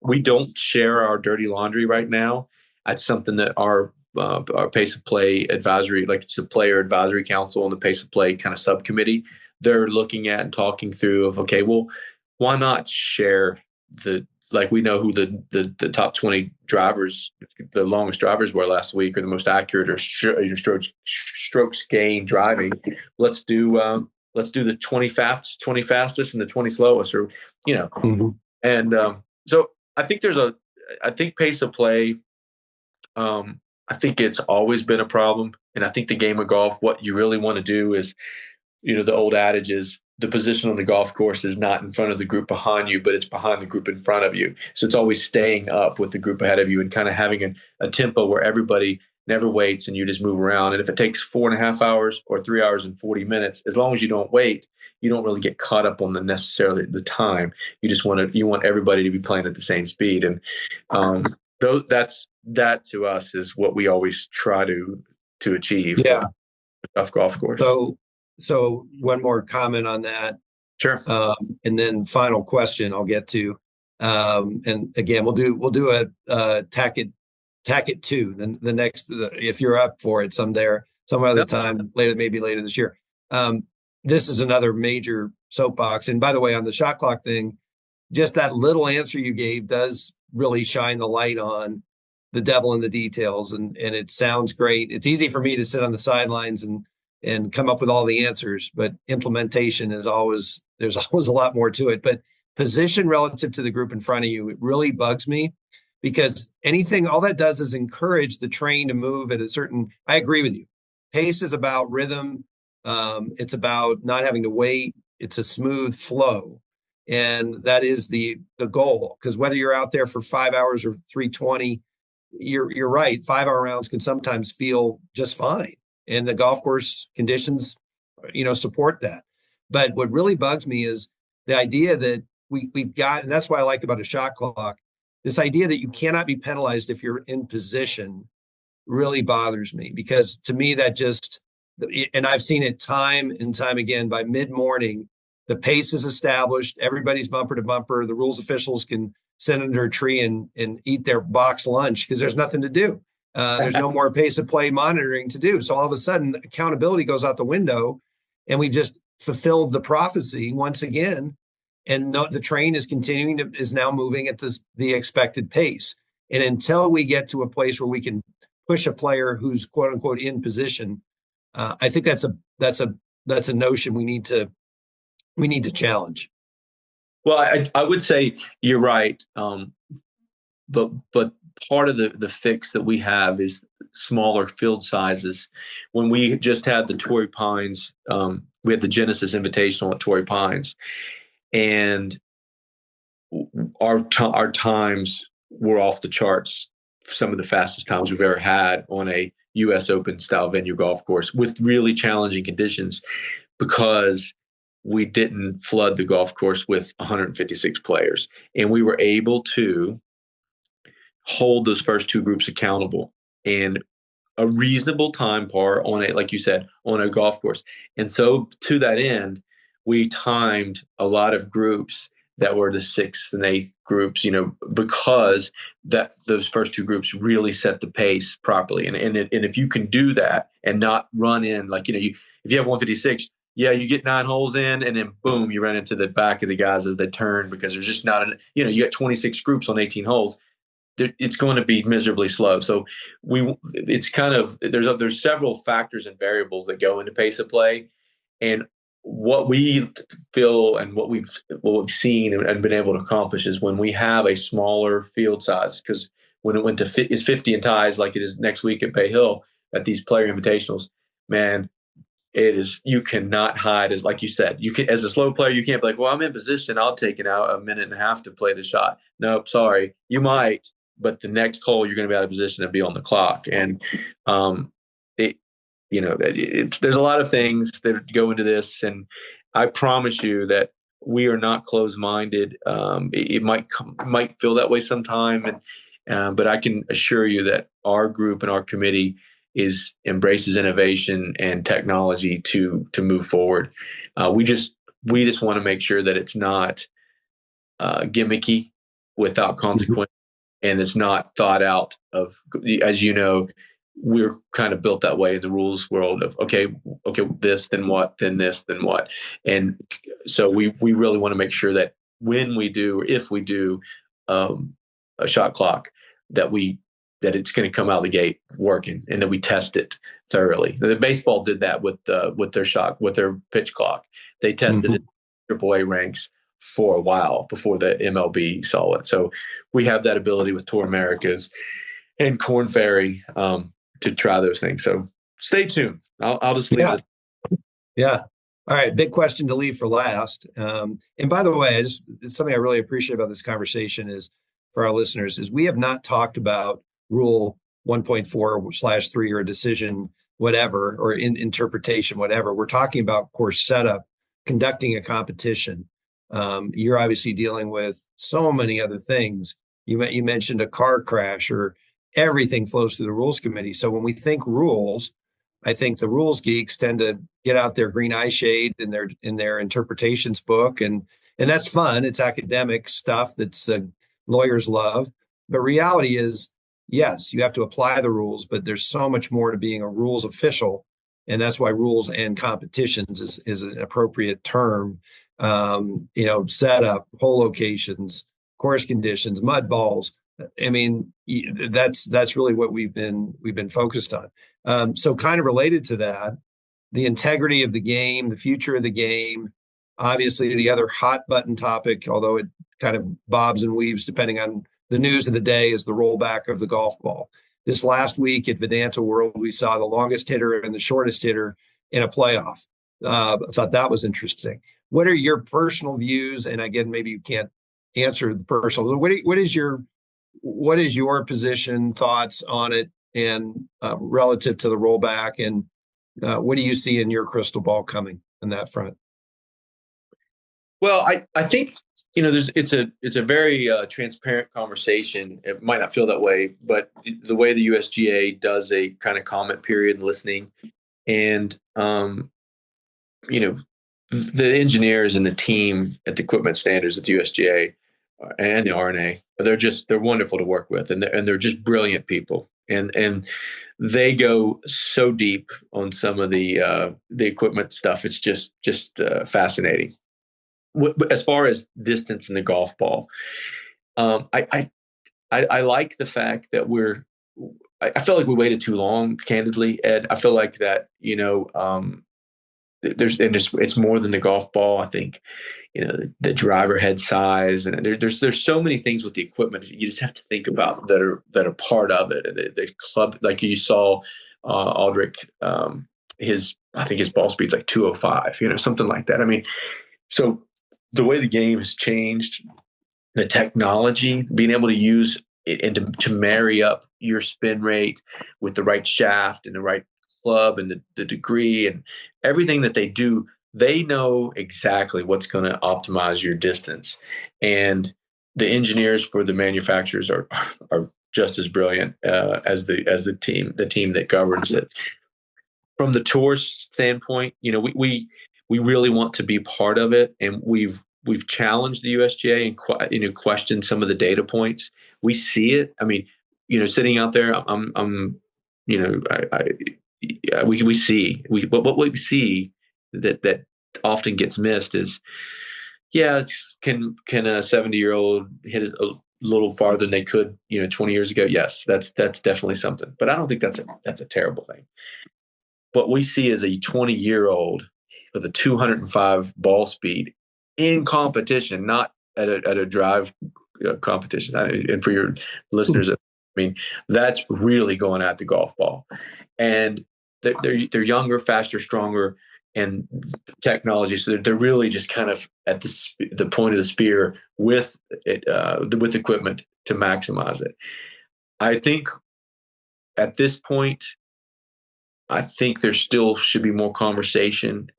E: We don't share our dirty laundry right now. That's something that our pace of play advisory, like it's the player advisory council and the pace of play kind of subcommittee, they're looking at and talking through of, okay, well, why not share like we know who the top 20 drivers, the longest drivers were last week, or the most accurate, or strokes gained driving. Let's do the 20 fastest and the 20 slowest, or
D: Mhm.
E: and so I think pace of play. I think it's always been a problem, and I think the game of golf, what you really want to do is, the old adage is the position on the golf course is not in front of the group behind you, but it's behind the group in front of you. So it's always staying up with the group ahead of you and kind of having a tempo where everybody never waits and you just move around. And if it takes 4.5 hours or 3 hours and 40 minutes, as long as you don't wait, you don't really get caught up on necessarily the time. You want everybody to be playing at the same speed. And that to us is what we always try to achieve
D: Yeah.
E: on a tough golf course.
D: So one more comment on that.
E: Sure.
D: And then final question I'll get to. And again, we'll do a Tackett 2, the next, if you're up for it some other
E: Yep.
D: time later, maybe later this year. This is another major soapbox. And by the way, on the shot clock thing, just that little answer you gave does really shine the light on the devil in the details. And it sounds great. It's easy for me to sit on the sidelines and come up with all the answers, but implementation there's always a lot more to it. But position relative to the group in front of you, it really bugs me, because all that does is encourage the train to move at a certain, I agree with you. Pace is about rhythm. It's about not having to wait. It's a smooth flow. And that is the goal, because whether you're out there for 5 hours or 320, you're right. 5-hour rounds can sometimes feel just fine. And the golf course conditions, support that. But what really bugs me is the idea that we've got, and that's what I like about a shot clock, this idea that you cannot be penalized if you're in position really bothers me, because to me that just, and I've seen it time and time again, by mid-morning, the pace is established, everybody's bumper to bumper, the rules officials can sit under a tree and eat their box lunch because there's nothing to do. There's no more pace of play monitoring to do. So all of a sudden, accountability goes out the window, and we just fulfilled the prophecy once again. And the train is now moving at the expected pace. And until we get to a place where we can push a player who's quote unquote in position, I think that's a notion we need to challenge.
E: Well, I would say you're right, but part of the fix that we have is smaller field sizes. When we just had the Torrey Pines, we had the Genesis Invitational at Torrey Pines, and our times were off the charts. Some of the fastest times we've ever had on a U.S. Open style venue golf course with really challenging conditions, because we didn't flood the golf course with 156 players, and we were able to hold those first two groups accountable and a reasonable time par on it, like you said, on a golf course. And so to that end, we timed a lot of groups that were the 6th and 8th groups, because those first two groups really set the pace properly. And if you can do that and not run in, like, if you have 156, yeah, you get 9 holes in, and then boom, you run into the back of the guys as they turn, because there's just not you got 26 groups on 18 holes. It's going to be miserably slow. So it's kind of, there's several factors and variables that go into pace of play, and what we feel and what we've seen and been able to accomplish is when we have a smaller field size, because when it went to is 50 and ties like it is next week at Bay Hill at these player invitationals, man, it is, you cannot hide, as like you said, you can, as a slow player, you can't be like, well, I'm in position, I'll take it out a minute and a half to play the shot. Nope, sorry, you might, but the next hole you're going to be out of position and be on the clock. And it, you know, there's a lot of things that go into this, and I promise you that we are not closed-minded. It might feel that way sometime, and but I can assure you that our group and our committee embraces innovation and technology to move forward. We just want to make sure that it's not gimmicky without consequence, and it's not thought out of. As you know, we're kind of built that way in the rules world of okay, this, then what, then this, then what. And so we really want to make sure that when we do, or if we do a shot clock, that it's going to come out of the gate working, and that we test it thoroughly. The baseball did that with their pitch clock. They tested it in AAA ranks for a while before the MLB saw it. So we have that ability with Tour Americas and Corn Ferry to try those things. So stay tuned. I'll just leave it.
D: Yeah. All right. Big question to leave for last. And by the way, it's something I really appreciate about this conversation is for our listeners is we have not talked about Rule 1.4/3 or a decision, whatever, or in interpretation, whatever. We're talking about course setup, conducting a competition. You're obviously dealing with so many other things. You mentioned a car crash, or everything flows through the rules committee. So when we think rules, I think the rules geeks tend to get out their green eye shade in their interpretations book, and that's fun. It's academic stuff that's lawyers love. But reality is, yes, you have to apply the rules, but there's so much more to being a rules official, and that's why rules and competitions is an appropriate term. Setup, hole locations, course conditions, mud balls. I mean, that's really what we've been focused on. So kind of related to that, the integrity of the game, the future of the game, obviously the other hot button topic, although it kind of bobs and weaves depending on the news of the day, is the rollback of the golf ball. This last week at Vedanta World, we saw the longest hitter and the shortest hitter in a playoff. I thought that was interesting. What are your personal views? And again, maybe you can't answer the personal. What is your position, thoughts on it, and relative to the rollback? And what do you see in your crystal ball coming on that front?
E: Well, I think, it's a very transparent conversation. It might not feel that way, but the way the USGA does a kind of comment period and listening, and the engineers and the team at the equipment standards at the USGA and the RNA, they're wonderful to work with, and they're just brilliant people, and they go so deep on some of the equipment stuff. It's just fascinating. As far as distance in the golf ball, I like the fact that I feel like we waited too long, candidly, Ed. I feel like that, it's more than the golf ball. I think, the driver head size, and there's so many things with the equipment you just have to think about that are part of it. And the club, like you saw, Aldrich, I think his ball speed's like 205, something like that. I mean, so the way the game has changed, the technology, being able to use it and to marry up your spin rate with the right shaft and the right club and the degree and everything that they do, they know exactly what's going to optimize your distance. And the engineers for the manufacturers are just as brilliant as the team that governs it. From the tour standpoint, we really want to be part of it, and we've challenged the USGA and questioned some of the data points. We see it. I mean, sitting out there, we see what we see that often gets missed is, can a 70-year-old hit it a little farther than they could 20 years ago? Yes, that's definitely something, but I don't think that's a terrible thing. What we see is a 20-year-old with a 205 ball speed in competition, not at a drive competition. And for your listeners, I mean, that's really going at the golf ball. And they're younger, faster, stronger, and technology. So they're really just kind of at the point of the spear with it, with equipment to maximize it. I think at this point, I think there still should be more conversation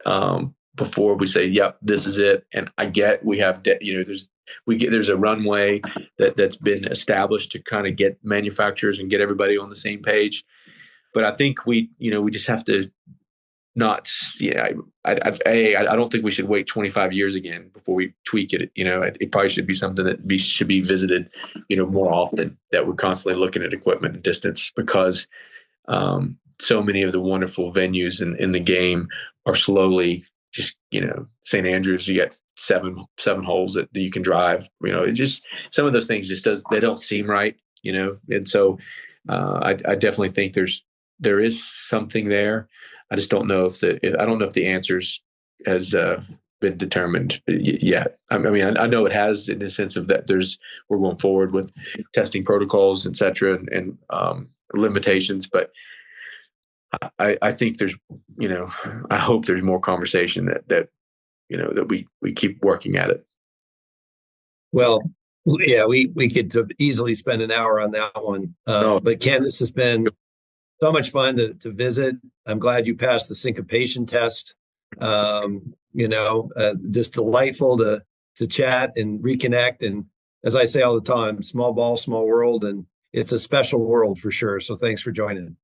E: before we say, "Yep, this is it." And I get we have, there's a runway that's been established to kind of get manufacturers and get everybody on the same page. But I think we just have to not. I don't think we should wait 25 years again before we tweak it. It probably should be something that should be visited, more often. That we're constantly looking at equipment and distance, because so many of the wonderful venues in the game are slowly just, St. Andrews, you got seven holes that you can drive. It's just some of those things they don't seem right, And so I definitely think there is something there. I just don't know if the answers has been determined yet. I mean, I know it has, in the sense of that we're going forward with testing protocols, et cetera, and limitations, but I think there's, I hope there's more conversation that we keep working at it.
D: Well, yeah, we could easily spend an hour on that one. But Ken, this has been so much fun to visit. I'm glad you passed the syncopation test. Just delightful to chat and reconnect. And as I say all the time, small ball, small world, and it's a special world for sure. So thanks for joining.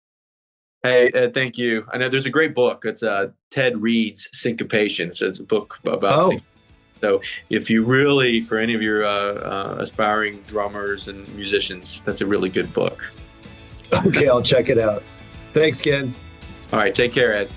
E: Hey, thank you. I know there's a great book. It's Ted Reed's Syncopation. So it's a book about syncopation. So if you really, for any of your aspiring drummers and musicians, that's a really good book.
D: Okay, I'll check it out. Thanks, Ken.
E: All right, take care, Ed.